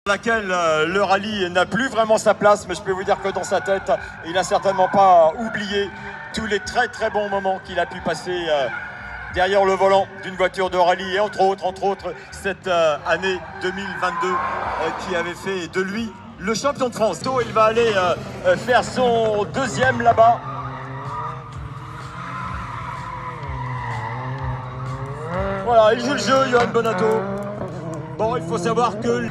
Laquelle le rallye n'a plus vraiment sa place, mais je peux vous dire que dans sa tête, il n'a certainement pas oublié tous les très bons moments qu'il a pu passer derrière le volant d'une voiture de rallye, et entre autres cette année 2022 qui avait fait de lui le champion de France. Il va aller faire son deuxième là-bas. Voilà, il joue le jeu, Johan Bonato. Bon, il faut savoir que...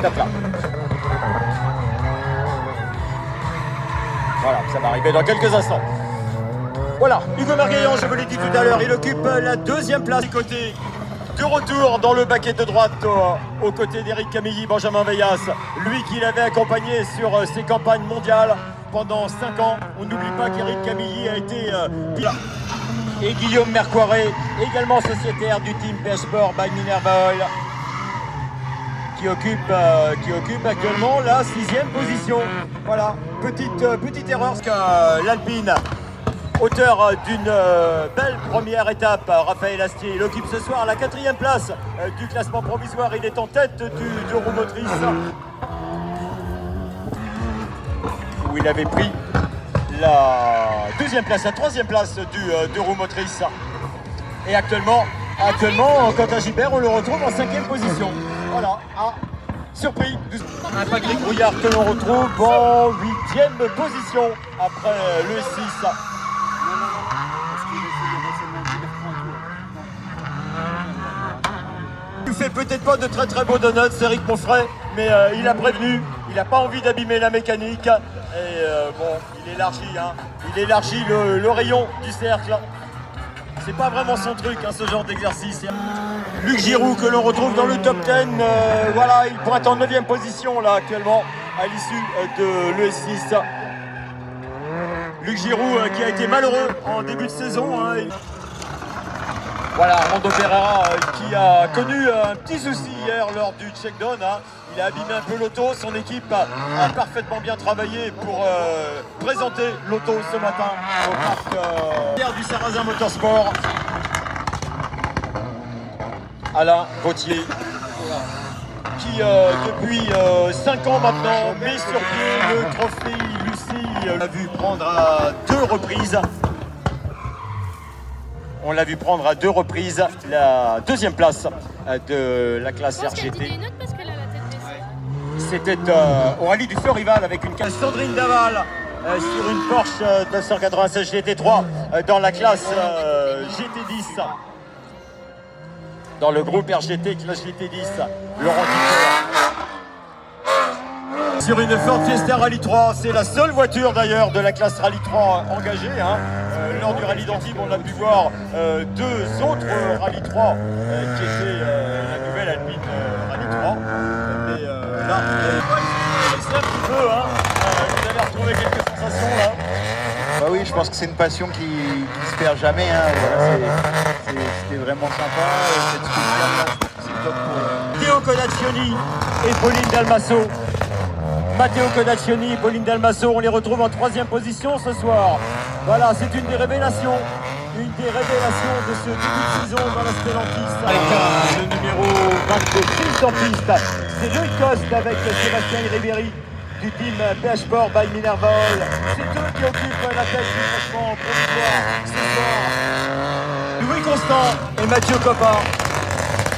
Là. Voilà, ça va arriver dans quelques instants. Voilà, Hugo Margueillan, je vous l'ai dit tout à l'heure, il occupe la deuxième place. Côté de retour dans le baquet de droite aux côtés d'Éric Camilly, Benjamin Veillas, lui qui l'avait accompagné sur ses campagnes mondiales pendant 5 ans. On n'oublie pas qu'Éric Camilly a été et Guillaume Mercoiré, également sociétaire du team PH Sport by Minerva Oil, qui occupe actuellement la 6e position. Voilà, petite erreur, parce que l'Alpine, auteur d'une belle première étape, Raphaël Astier, il occupe ce soir la 4e place du classement provisoire. Il est en tête du roue motrice, où il avait pris la 2e place, la 3e place du roue motrice. Et actuellement, Quentin Gibert, on le retrouve en 5e position. Voilà, surpris, un Patrick Brouillard que l'on retrouve en 8e position après le 6. Il fait peut-être pas de très beaux donuts, Eric Monfray, mais il a prévenu, il n'a pas envie d'abîmer la mécanique. Et bon, il élargit le rayon du cercle. C'est pas vraiment son truc, hein, ce genre d'exercice. Luc Giroux que l'on retrouve dans le top 10, voilà, il pointe en 9e position là actuellement à l'issue de l'ES6. Luc Giroux qui a été malheureux en début de saison. Hein, Voilà, Armando Pereira qui a connu un petit souci hier lors du check-down. Hein. Il a abîmé un peu l'auto, son équipe a parfaitement bien travaillé pour présenter l'auto ce matin au parc du Sarrazin Motorsport. Alain Gauthier, qui depuis 5 ans maintenant met sur pied le trophée Lucie. On l'a vu prendre à 2 reprises. On l'a vu prendre à 2 reprises la 2e place de la classe RGT. C'était au rallye du feu rival avec une Sandrine Daval sur une Porsche 996 GT3 dans la classe GT10. Dans le groupe RGT, classe GT10, Laurent Dupont. Sur une Ford Fiesta Rallye 3, c'est la seule voiture d'ailleurs de la classe Rallye 3 engagée. Hein. Lors du rallye d'Antibes, on a pu voir 2 autres Rallye 3 qui étaient la nouvelle Alpine Rallye 3. Mais là, c'est un petit peu, hein. Vous avez retrouvé quelques sensations là. Bah oui, je pense que c'est une passion qui se perd jamais. Hein. Voilà, c'était vraiment sympa. Cette sculpture, c'est top pour Matteo Codaccioni et Pauline Dalmasso. Matteo Codaccioni et Pauline Dalmasso, on les retrouve en 3e position ce soir. Voilà, c'est une des révélations de ce début de saison dans la Stellantis. Avec le numéro 22, piste en piste. C'est Louis Coste avec Sébastien Ribéry du team PH Sport by Minerva Oil. C'est eux qui occupent la tête du classement provisoire ce soir. Louis Constant et Mathieu Coppa.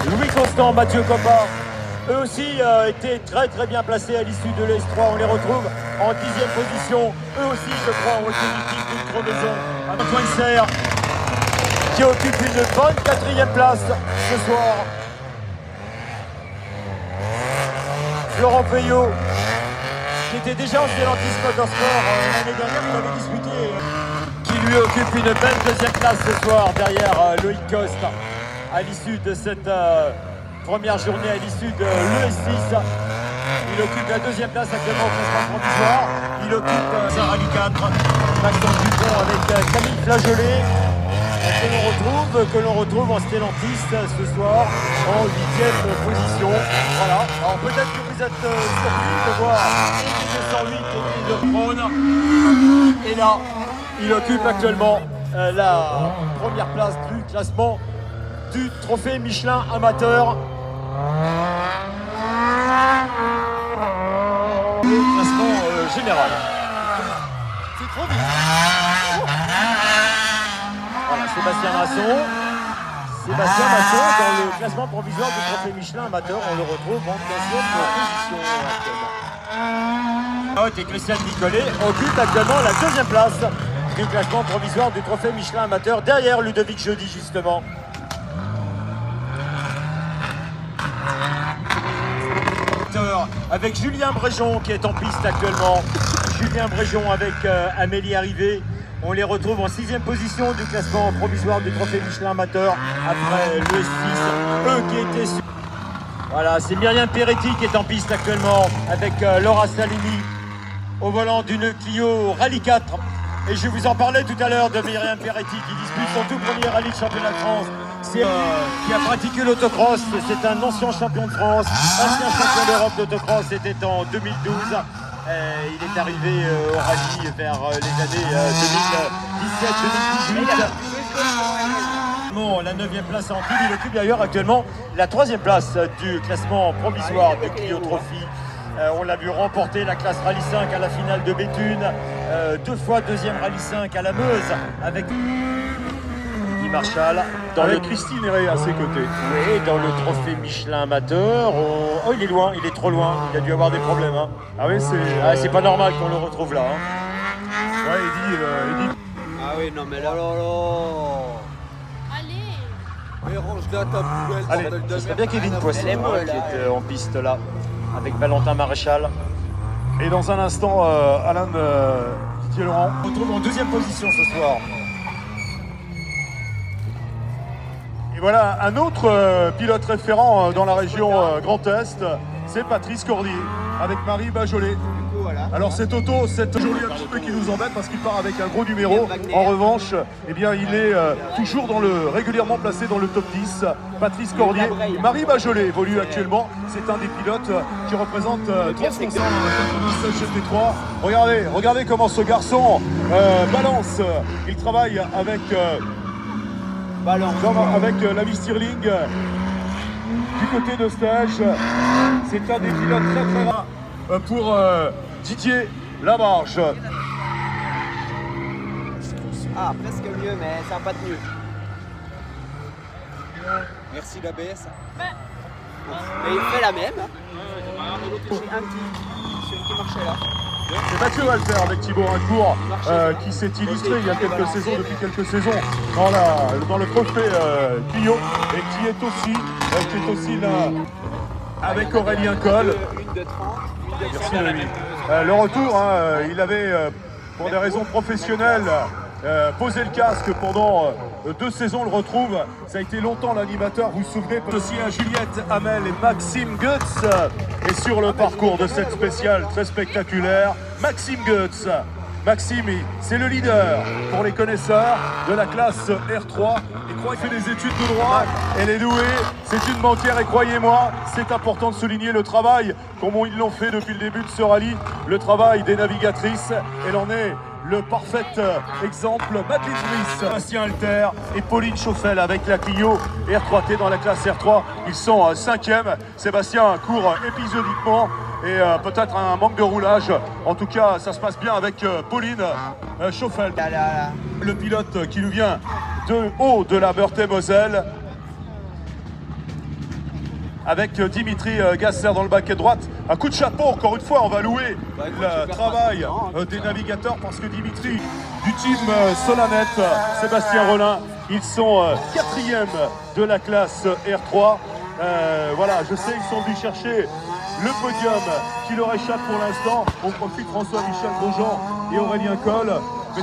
Louis Constant, Mathieu Coppa. Eux aussi étaient très bien placés à l'issue de l'ES3. On les retrouve en 10e position. Eux aussi, je crois, ont été victimes d'une crevaison. Antoine Serre qui occupe une bonne 4e place ce soir. Florent Peillot, qui était déjà en Stellantis Motorsport l'année dernière, il avait disputé, qui lui occupe une belle 2e place ce soir derrière Loïc Coste à l'issue de cette première journée, à l'issue de l'ES6. Il occupe la 2e place actuellement au classement provisoire. Il occupe un rallye 4, Maxence Dupont avec Camille Flageolet, que l'on retrouve en Stellantis ce soir en 8e position. Voilà, alors peut-être que vous êtes surpris de voir Étienne 208 et de Braun. Et là, il occupe actuellement la première place du classement du trophée Michelin amateur. classement général. C'est trop vite. Voilà, Sébastien Masson. Sébastien Masson, dans le classement provisoire du trophée Michelin amateur, on le retrouve en 15e position actuellement. Et Christian Nicolet occupe actuellement la 2e place du classement provisoire du trophée Michelin amateur, derrière Ludovic Jeudi justement. Avec Julien Bréjon qui est en piste actuellement. Julien Bréjon avec Amélie Arrivé. On les retrouve en 6e position du classement provisoire du trophée Michelin amateur après le S6, eux qui étaient sur... Voilà, c'est Myriam Peretti qui est en piste actuellement avec Laura Salini au volant d'une Clio Rallye 4. Et je vous en parlais tout à l'heure de Myriam Peretti qui dispute son tout premier rallye de championnat de France. Qui a pratiqué l'autocross, c'est un ancien champion de France, ancien champion d'Europe d'autocross, c'était en 2012. Il est arrivé au rallye vers les années 2017-2018. Bon, la 9e place en pile, il occupe d'ailleurs actuellement la 3e place du classement provisoire de Clio Trophy. On l'a vu remporter la classe Rallye 5 à la finale de Béthune, 2 fois 2e Rallye 5 à la Meuse avec Guy Marchal. Avec Christine Herré à ses côtés. Oui, dans le trophée Michelin amateur. Oh, il est loin, il est trop loin, il a dû avoir des problèmes. Hein. Ah oui, c'est pas normal qu'on le retrouve là. Hein. Ouais, il dit... Ah oui, non mais là, Allez. mais range là ta poubelle. Allez, ce serait bien Kevin Poisson qui est en piste là, avec Valentin Maréchal. Et dans un instant, Alain Didier Laurent. On retrouve en 2e position ce soir. Et voilà, un autre pilote référent dans la région Grand Est, c'est Patrice Cordier, avec Marie Bajolet. Alors cet auto, c'est aujourd'hui un petit peu qui nous embête parce qu'il part avec un gros numéro. En revanche, eh bien, il est toujours régulièrement placé dans le top 10. Patrice Cordier, Marie Bajolet évolue actuellement. C'est un des pilotes qui représente Transconcept 96 GT3. Regardez comment ce garçon balance. Il travaille avec... avec l'ami Stirling du côté de stage. C'est un des pilotes très rares pour Didier Lamarche. Ah, presque mieux, mais ça n'a pas tenu. Merci l'ABS. Mais il fait la même. J'ai un celui qui marchait là. C'est Mathieu Walter avec Thibaut Rincourt qui s'est illustré il y a quelques saisons, depuis quelques saisons, dans le trophée Clio et qui est aussi là avec Aurélien Coll. Une de 30, une de 30. Merci Rémi. Le retour, il avait pour des raisons professionnelles posé le casque pendant 2 saisons, le retrouve. Ça a été longtemps l'animateur, vous vous souvenez. Aussi à Juliette Hamel et Maxime Goetz. Et sur le parcours de cette spéciale très spectaculaire, Maxime Goetz. Maxime, c'est le leader pour les connaisseurs de la classe R3. Il croit qu'il fait des études de droit, elle est douée, c'est une banquière et croyez-moi, c'est important de souligner le travail, comme ils l'ont fait depuis le début de ce rallye, le travail des navigatrices. Elle en est le parfait exemple. Madeleine Smith, Sébastien Alter et Pauline Chauffel avec la Clio R3T dans la classe R3. Ils sont 5e. Sébastien court épisodiquement et peut-être un manque de roulage. En tout cas, ça se passe bien avec Pauline Chauffel. Le pilote qui nous vient de haut de la Meurthe-et-Moselle. Avec Dimitri Gasser dans le baquet droite. Un coup de chapeau, encore une fois, on va louer le travail des navigateurs parce que Dimitri, du team Solanette, Sébastien Rollin, ils sont 4e de la classe R3. Voilà, je sais, ils sont venus chercher le podium qui leur échappe pour l'instant. On profite François-Michel Grosjean et Aurélien Coll.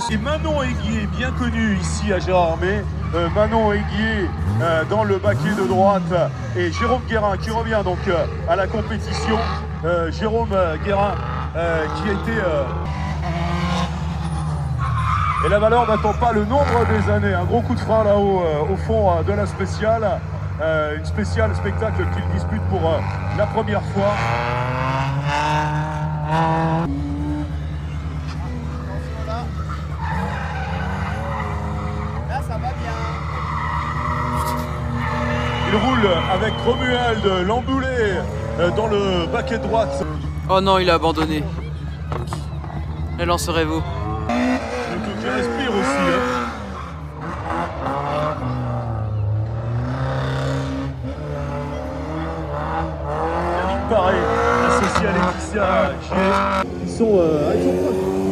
C'est Manon Aiguier, bien connu ici à Gérardmer. Manon Aiguier dans le baquet de droite et Jérôme Guérin qui revient donc à la compétition. Jérôme Guérin qui a été... Et la valeur n'attend pas le nombre des années. Un gros coup de frein là-haut au fond de la spéciale. Une spéciale spectacle qu'il dispute pour la première fois. Ça va bien. Il roule avec Romuald Lamboulé dans le baquet de droite. Oh non, il a abandonné. Le lancerez-vous? Donc je respire aussi. Hein. Yannick Paré, associé à Laetitia Gilet. Ils sont proches.